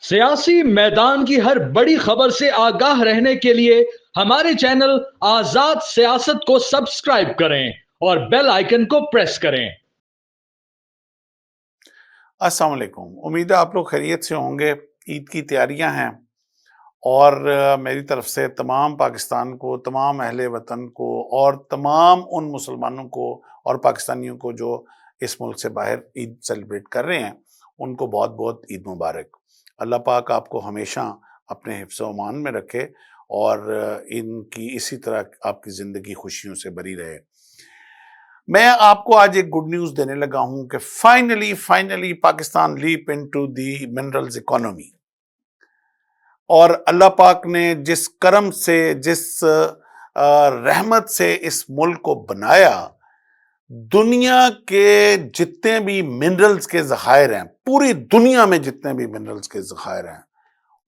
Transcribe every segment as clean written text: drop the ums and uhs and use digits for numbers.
سیاسی میدان کی ہر بڑی خبر سے آگاہ رہنے کے لیے ہمارے چینل آزاد سیاست کو سبسکرائب کریں اور بیل آئیکن کو پریس کریں۔ السلام علیکم، امید ہے آپ لوگ خیریت سے ہوں گے۔ عید کی تیاریاں ہیں اور میری طرف سے تمام پاکستان کو، تمام اہل وطن کو اور تمام ان مسلمانوں کو اور پاکستانیوں کو جو اس ملک سے باہر عید سیلیبریٹ کر رہے ہیں، ان کو بہت بہت عید مبارک۔ اللہ پاک آپ کو ہمیشہ اپنے حفظ و امان میں رکھے اور ان کی اسی طرح آپ کی زندگی خوشیوں سے بری رہے۔ میں آپ کو آج ایک گڈ نیوز دینے لگا ہوں کہ finally Pakistan leap into the minerals economy, اور اللہ پاک نے جس کرم سے، جس رحمت سے اس ملک کو بنایا، دنیا کے جتنے بھی منرلز کے ذخائر ہیں، پوری دنیا میں جتنے بھی منرلز کے ذخائر ہیں،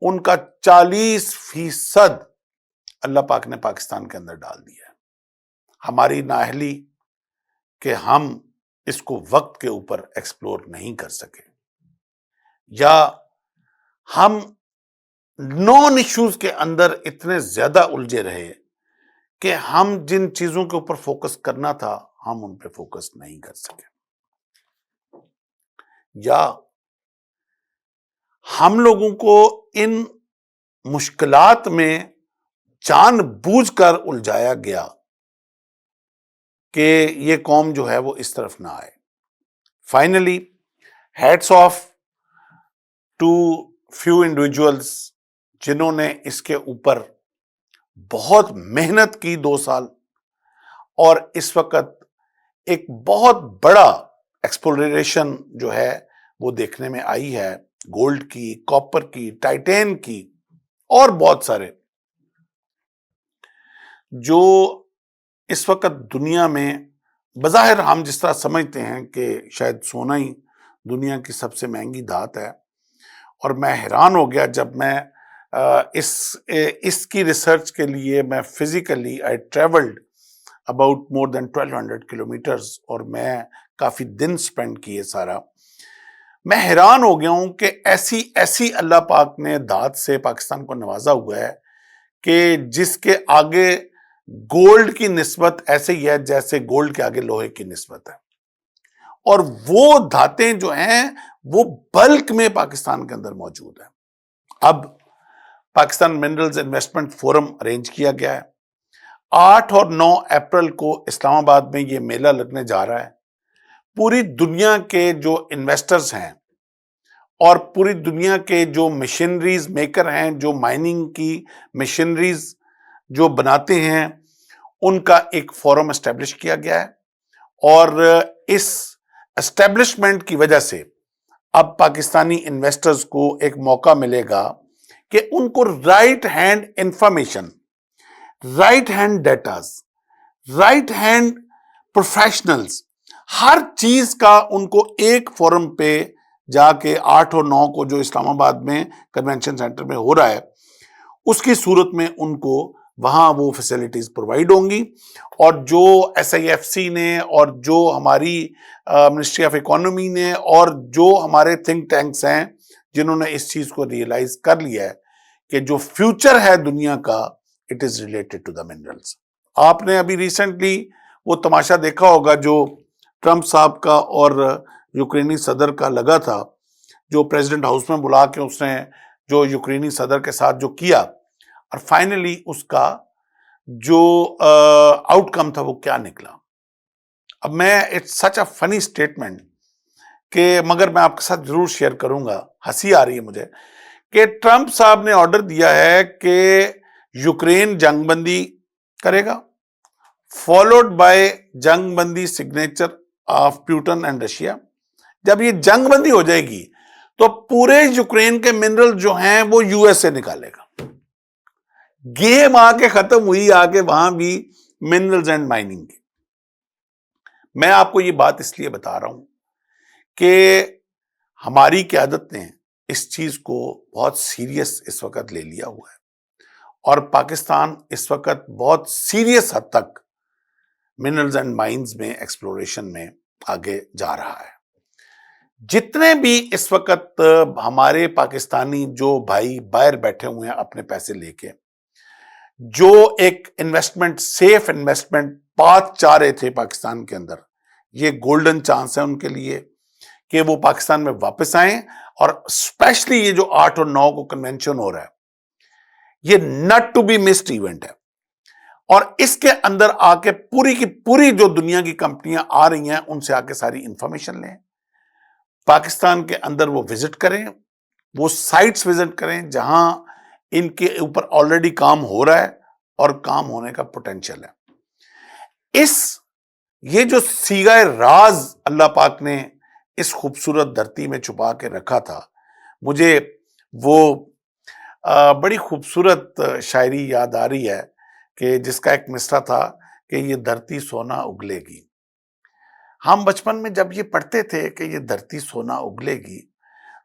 ان کا 40% اللہ پاک نے پاکستان کے اندر ڈال دیا ہے۔ ہماری نااہلی کہ ہم اس کو وقت کے اوپر ایکسپلور نہیں کر سکے، یا ہم نون ایشوز کے اندر اتنے زیادہ الجھے رہے کہ ہم جن چیزوں کے اوپر فوکس کرنا تھا ہم ان پہ فوکس نہیں کر سکے، یا ہم لوگوں کو ان مشکلات میں جان بوجھ کر الجھایا گیا کہ یہ قوم جو ہے وہ اس طرف نہ آئے۔ Finally hats of two few individuals جنہوں نے اس کے اوپر بہت محنت کی 2 سال، اور اس وقت ایک بہت بڑا ایکسپلوریشن جو ہے وہ دیکھنے میں آئی ہے، گولڈ کی، کاپر کی، ٹائٹین کی اور بہت سارے، جو اس وقت دنیا میں بظاہر ہم جس طرح سمجھتے ہیں کہ شاید سونا ہی دنیا کی سب سے مہنگی دھات ہے۔ اور میں حیران ہو گیا جب میں اس کی ریسرچ کے لیے میں physically I travelled about more than 1200 kilometres, اور میں کافی دن سپینڈ کیے سارا۔ میں حیران ہو گیا ہوں کہ ایسی اللہ پاک نے دھات سے پاکستان کو نوازا ہوا ہے کہ جس کے آگے گولڈ کی نسبت ایسے ہی ہے جیسے گولڈ کے آگے لوہے کی نسبت ہے، اور وہ دھاتیں جو ہیں وہ بلک میں پاکستان کے اندر موجود ہیں۔ اب Pakistan minerals investment forum arrange کیا گیا ہے۔ 8 اور 9 اپریل کو اسلام آباد میں یہ میلہ لگنے جا رہا ہے۔ پوری دنیا کے جو انویسٹرز ہیں اور پوری دنیا کے جو مشینریز میکر ہیں، جو مائننگ کی مشینریز جو بناتے ہیں، ان کا ایک فورم اسٹیبلش کیا گیا ہے، اور اس اسٹیبلشمنٹ کی وجہ سے اب پاکستانی انویسٹرز کو ایک موقع ملے گا کہ ان کو right hand information, right hand datas, right hand professionals, ہر چیز کا ان کو ایک فورم پہ جا کے 8 اور 9 کو جو اسلام آباد میں کنونشن سینٹر میں ہو رہا ہے، اس کی صورت میں ان کو وہاں وہ فیسلٹیز پرووائڈ ہوں گی، اور جو ایس آئی ایف سی نے اور جو ہماری منسٹری آف اکانومی نے اور جو ہمارے تھنک ٹینکس ہیں جنہوں نے اس چیز کو ریئلائز کر لیا ہے کہ جو فیوچر ہے دنیا کا، it is related to the minerals. آپ نے ابھی ریسنٹلی وہ تماشا دیکھا ہوگا جو ٹرمپ صاحب کا اور یوکرینی صدر کا لگا تھا، جو پریزیڈنٹ ہاؤس میں بلا کے اس نے جو یوکرینی صدر کے ساتھ جو کیا، اور فائنلی اس کا جو آؤٹ کم تھا وہ کیا نکلا۔ اب میں اٹس سچ اے فنی اسٹیٹمنٹ کہ مگر میں آپ کے ساتھ ضرور شیئر کروں گا، ہنسی آ رہی ہے مجھے، کہ ٹرمپ صاحب نے آرڈر دیا ہے کہ یوکرین جنگ بندی کرے گا، فالوڈ بائی جنگ بندی signature of Putin and Russia. جب یہ جنگ بندی ہو جائے گی تو پورے یوکرین کے منرل جو ہیں وہ یو ایس سے نکالے گا۔ گیم آ کے ختم ہوئی، آ کے وہاں بھی منرلز اینڈ مائننگ کی۔ میں آپ کو یہ بات اس لیے بتا رہا ہوں کہ ہماری قیادت نے اس چیز کو بہت سیریس اس وقت لے لیا ہوا ہے، اور پاکستان اس وقت بہت سیریس حد تک منرلز اینڈ مائنز میں ایکسپلوریشن میں آگے جا رہا ہے۔ جتنے بھی اس وقت ہمارے پاکستانی جو بھائی باہر بیٹھے ہوئے ہیں اپنے پیسے لے کے، جو ایک انویسٹمنٹ، سیف انویسٹمنٹ پاتھ چاہ رہے تھے پاکستان کے اندر، یہ گولڈن چانس ہے ان کے لیے کہ وہ پاکستان میں واپس آئیں. اور اسپیشلی یہ جو 8 اور 9 کو کنونشن ہو رہا ہے، یہ not to be missed event ہے. اور اس کے اندر آ کے پوری کی پوری جو دنیا کی کمپنیاں آ رہی ہیں ان سے آ کے ساری انفارمیشن لیں، پاکستان کے اندر وہ وزٹ کریں، وہ سائٹس وزٹ کریں جہاں ان کے اوپر آلریڈی کام ہو رہا ہے اور کام ہونے کا پوٹینشیل ہے. یہ جو سیگائے راز اللہ پاک نے اس خوبصورت دھرتی میں چھپا کے رکھا تھا، مجھے وہ بڑی خوبصورت شاعری یاد آ رہی ہے کہ جس کا ایک مصرع تھا کہ یہ دھرتی سونا اگلے گی. ہم بچپن میں جب یہ پڑھتے تھے کہ یہ دھرتی سونا اگلے گی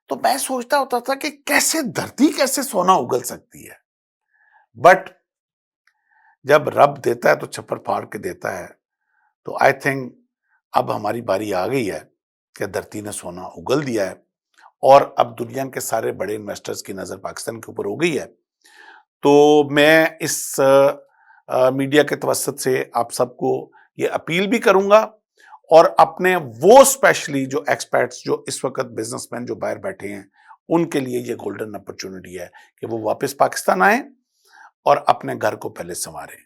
تو میں سوچتا ہوتا تھا کہ کیسے دھرتی کیسے سونا اگل سکتی ہے. بٹ جب رب دیتا ہے تو چھپر پھاڑ کے دیتا ہے. تو آئی تھنک اب ہماری باری آ گئی ہے کہ دھرتی نے سونا اگل دیا ہے اور اب دنیا کے سارے بڑے انویسٹرز کی نظر پاکستان کے اوپر ہو گئی ہے. تو میں اس میڈیا کے توسط سے آپ سب کو یہ اپیل بھی کروں گا، اور اپنے وہ اسپیشلی جو ایکسپرٹس جو اس وقت بزنس مین جو باہر بیٹھے ہیں ان کے لیے یہ گولڈن اپرچونٹی ہے کہ وہ واپس پاکستان آئیں اور اپنے گھر کو پہلے سنواریں.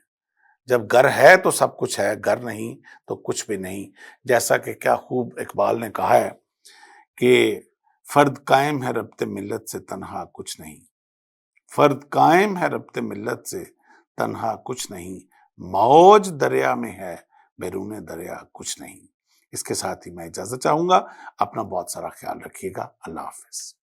جب گھر ہے تو سب کچھ ہے، گھر نہیں تو کچھ بھی نہیں. جیسا کہ کیا خوب اقبال نے کہا ہے کہ فرد قائم ہے ربط ملت سے تنہا کچھ نہیں، فرد قائم ہے ربط ملت سے تنہا کچھ نہیں، موج دریا میں ہے بیرون دریا کچھ نہیں. اس کے ساتھ ہی میں اجازت چاہوں گا. اپنا بہت سارا خیال رکھیے گا. اللہ حافظ.